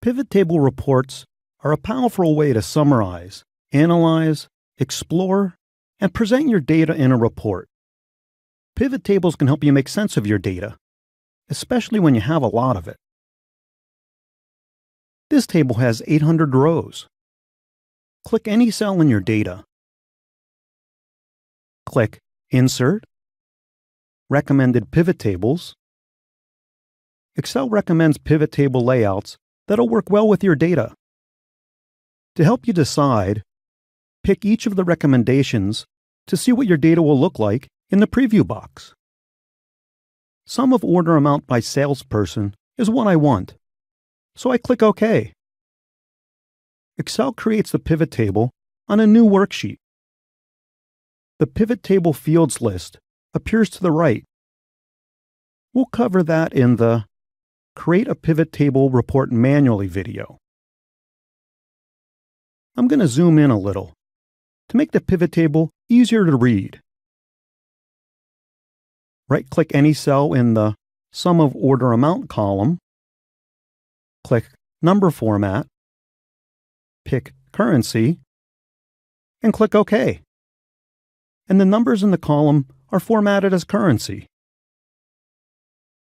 Pivot table reports are a powerful way to summarize, analyze, explore, and present your data in a report. Pivot tables can help you make sense of your data, especially when you have a lot of it. This table has 800 rows. Click any cell in your data. Click Insert, Recommended Pivot Tables. Excel recommends pivot table layouts that'll work well with your data. To help you decide, pick each of the recommendations to see what your data will look like in the preview box. Sum of order amount by salesperson is what I want, so I click OK. Excel creates the pivot table on a new worksheet. The pivot table fields list appears to the right. We'll cover that in the Create a Pivot Table Report Manually video. I'm going to zoom in a little to make the pivot table easier to read. Right-click any cell in the Sum of Order Amount column. Click Number Format. Pick Currency. And click OK. And the numbers in the column are formatted as currency.